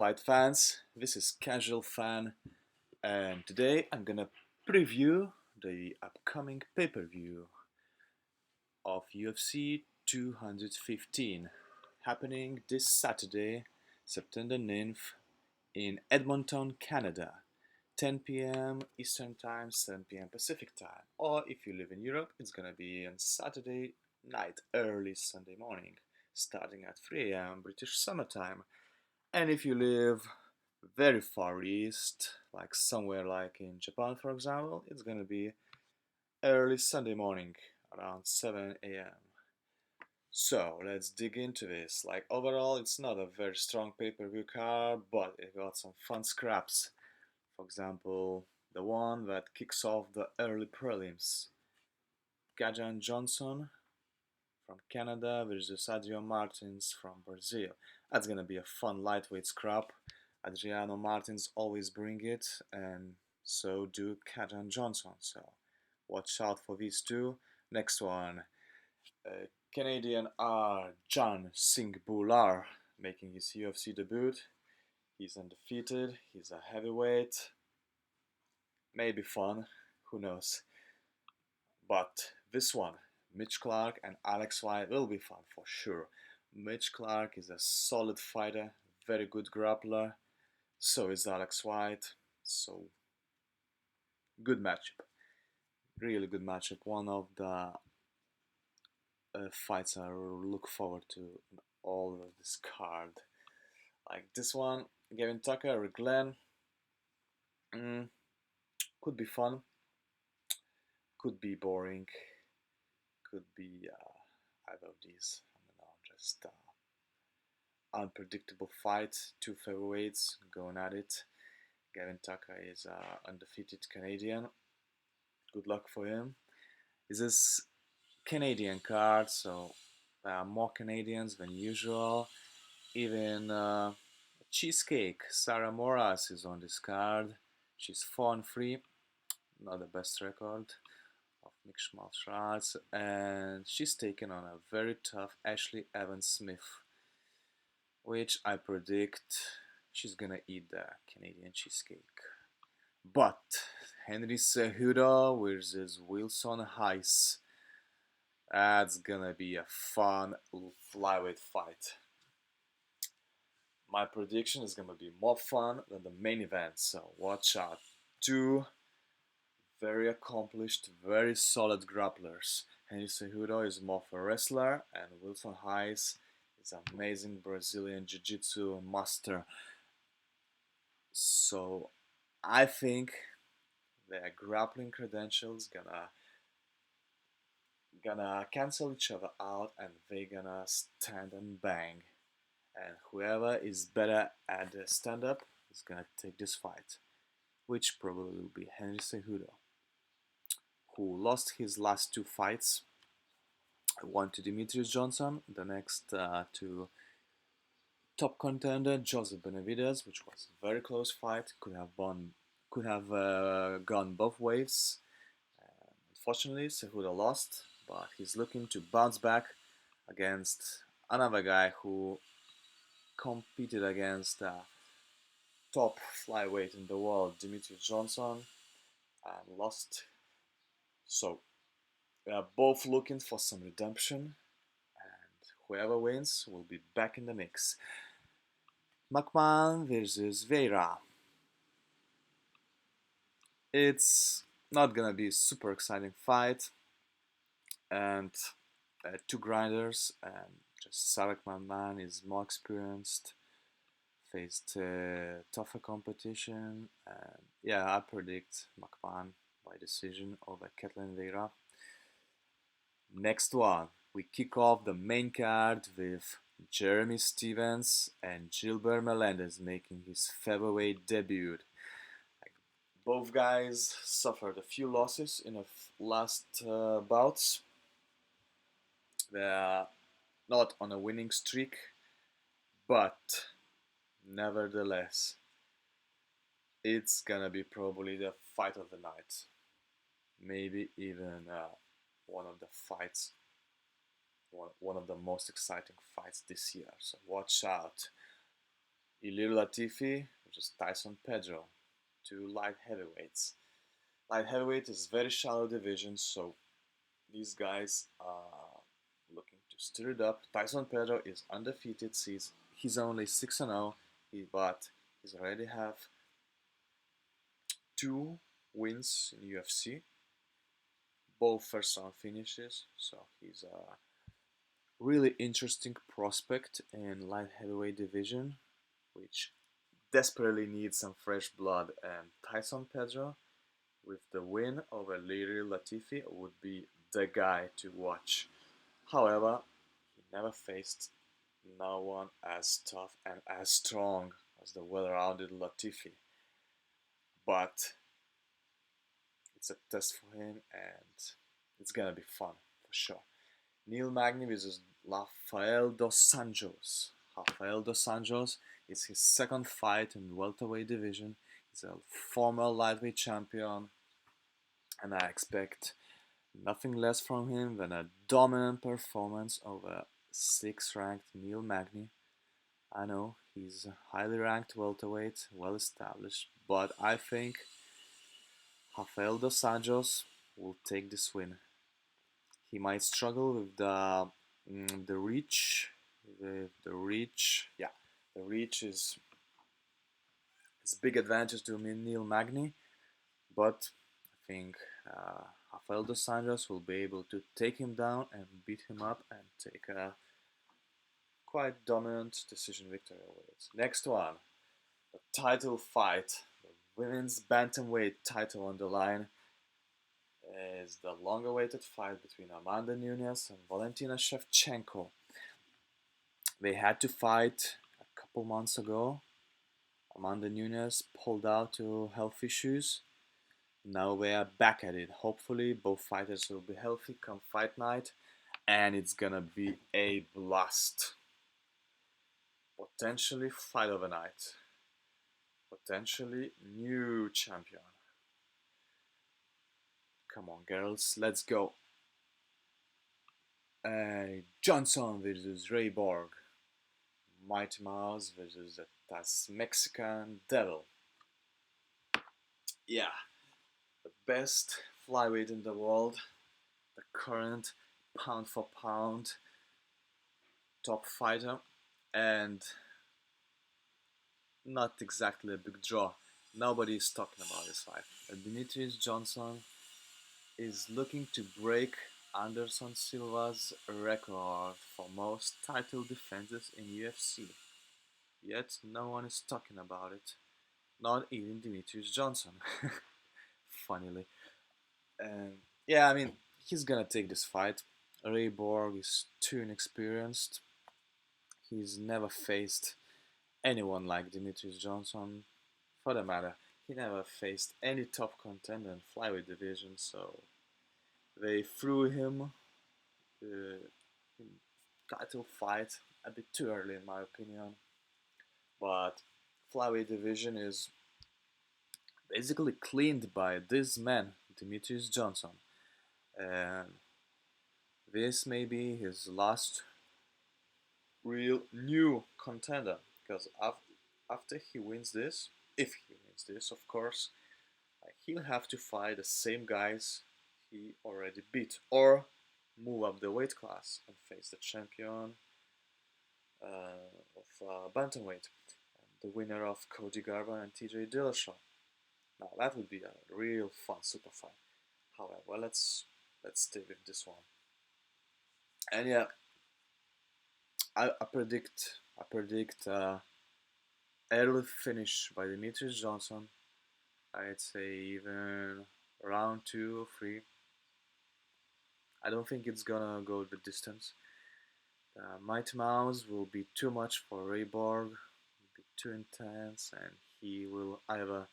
Fight fans, this is Casual Fan, and today I'm gonna preview the upcoming pay-per-view of UFC 215, happening this Saturday, September 9th, in Edmonton, Canada, 10 p.m. Eastern Time, 7 p.m. Pacific Time. Or if you live in Europe, it's gonna be on Saturday night, early Sunday morning, starting at 3 a.m. British Summer Time. And if you live very far east, like somewhere like in Japan, for example, it's gonna be early Sunday morning, around 7 a.m. So let's dig into this. Like overall, it's not a very strong pay-per-view card, but it got some fun scraps. For example, the one that kicks off the early prelims. Gajan Johnson from Canada versus Adriano Martins from Brazil. That's gonna be a fun lightweight scrap. Adriano Martins always bring it, and so do Gajan Johnson. So watch out for these two. Next one, Canadian R. John Singh Bhular making his UFC debut. He's undefeated. He's a heavyweight. Maybe fun. Who knows? But this one, Mitch Clark and Alex White, will be fun for sure. Mitch Clark is a solid fighter, very good grappler. So is Alex White. So good matchup, really good matchup. One of the fights I look forward to in all of this card. Like this one, Gavin Tucker or Glenn, mm, could be fun, could be boring, could be either of these. I don't know, just unpredictable fight. Two featherweights going at it. Gavin Tucker is an undefeated Canadian. Good luck for him. This is Canadian card, so there are more Canadians than usual. Even Cheesecake, Sarah Moras is on this card. She's 4-3, not the best record of mixed martial arts, and she's taken on a very tough Ashley Evans Smith, which I predict she's gonna eat the Canadian cheesecake. But Henry Cejudo versus Wilson Heiss. That's gonna be a fun flyweight fight. My prediction is gonna be more fun than the main event, so watch out. Two very accomplished, very solid grapplers. Henry Cejudo is more of a wrestler, and Wilson Heiss is an amazing Brazilian Jiu-Jitsu master. So I think their grappling credentials gonna cancel each other out, and they gonna stand and bang. And whoever is better at the stand-up is gonna take this fight, which probably will be Henry Cejudo, who lost his last two fights. One to Demetrious Johnson, the next to top contender Joseph Benavidez, which was a very close fight. Could have gone both ways. Unfortunately, Cejudo lost, but he's looking to bounce back against another guy who competed against top flyweight in the world, Demetrious Johnson, and lost. So we are both looking for some redemption, and whoever wins will be back in the mix. McMahon versus Vera. It's not gonna be a super exciting fight, and two grinders, and just Sarek McMahon is more experienced, faced tougher competition, and yeah, I predict McMahon by decision over Ketlin Vera. Next one, we kick off the main card with Jeremy Stevens and Gilbert Melendez making his featherweight debut. Like, both guys suffered a few losses in the last bouts. They are not on a winning streak, but nevertheless, it's gonna be probably the fight of the night. Maybe even one of the fights, one of the most exciting fights this year. So watch out. Ilir Latifi versus Tyson Pedro, two light heavyweights. Light heavyweight is very shallow division, so these guys are looking to stir it up. Tyson Pedro is undefeated. He's only 6-0, but he's already have two wins in UFC, both first round finishes. So he's a really interesting prospect in light heavyweight division, which desperately needs some fresh blood. And Tyson Pedro, with the win over Liri Latifi, would be the guy to watch. However, he never faced no one as tough and as strong as the well-rounded Latifi. But it's a test for him, and it's gonna be fun for sure. Neil Magny versus Rafael dos Anjos. Rafael dos Anjos is his second fight in welterweight division. He's a former lightweight champion, and I expect nothing less from him than a dominant performance over 6th ranked Neil Magny. I know he's a highly ranked welterweight, well established, but I think Rafael dos Anjos will take this win. He might struggle with the reach. The reach, yeah, the reach is his big advantage to Neil Magny, but I think Rafael dos Anjos will be able to take him down and beat him up and take a quite dominant decision victory over it. Next one, the title fight, the women's bantamweight title on the line, is the long-awaited fight between Amanda Nunes and Valentina Shevchenko. They had to fight a couple months ago. Amanda Nunes pulled out to health issues. Now they are back at it. Hopefully both fighters will be healthy come fight night, and it's gonna be a blast. Potentially fight of the night. Potentially new champion. Come on girls, let's go. Johnson versus Ray Borg. Mighty Mouse versus the Mexican Devil. Yeah, the best flyweight in the world, the current pound for pound top fighter, and not exactly a big draw. Nobody is talking about this fight. Demetrious Johnson is looking to break Anderson Silva's record for most title defenses in UFC. Yet no one is talking about it. Not even Demetrious Johnson. Funnily. And yeah, I mean, he's gonna take this fight. Ray Borg is too inexperienced. He's never faced anyone like Demetrious Johnson. For the matter, he never faced any top contender in flyweight division, so they threw him the title fight a bit too early in my opinion. But flyweight division is basically cleaned by this man, Demetrious Johnson. And this may be his last real new contender, because after he wins this, if he wins this, of course, he'll have to fight the same guys he already beat, or move up the weight class and face the champion of bantamweight, the winner of Cody Garbrandt and TJ Dillashaw. Now that would be a real fun super fight. However, let's stay with this one. And yeah, I predict early finish by Demetrious Johnson. I'd say even round 2 or 3. I don't think it's gonna go the distance. Mighty Mouse will be too much for Ray Borg, will be too intense, and he will either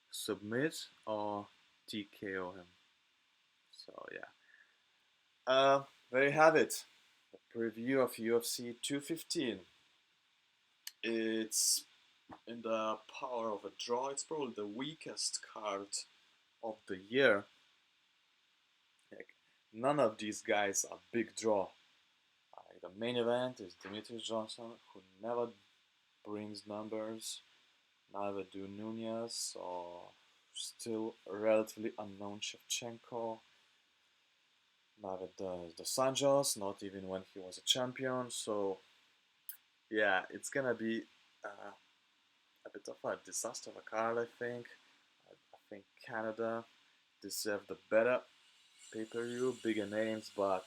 submit or TKO him. So yeah. There you have it. A preview of UFC 215. It's in the power of a draw. It's probably the weakest card of the year. Like, none of these guys are big draw. The main event is Demetrious Johnson, who never brings numbers. Neither do Nunez or still relatively unknown Shevchenko. Neither does Dos Anjos, not even when he was a champion. So yeah, it's gonna be a bit of a disaster of a card, I think. I think Canada deserved the better pay-per-view, bigger names, but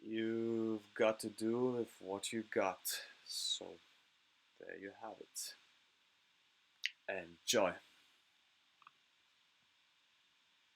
you've got to do with what you got. So there you have it. Enjoy.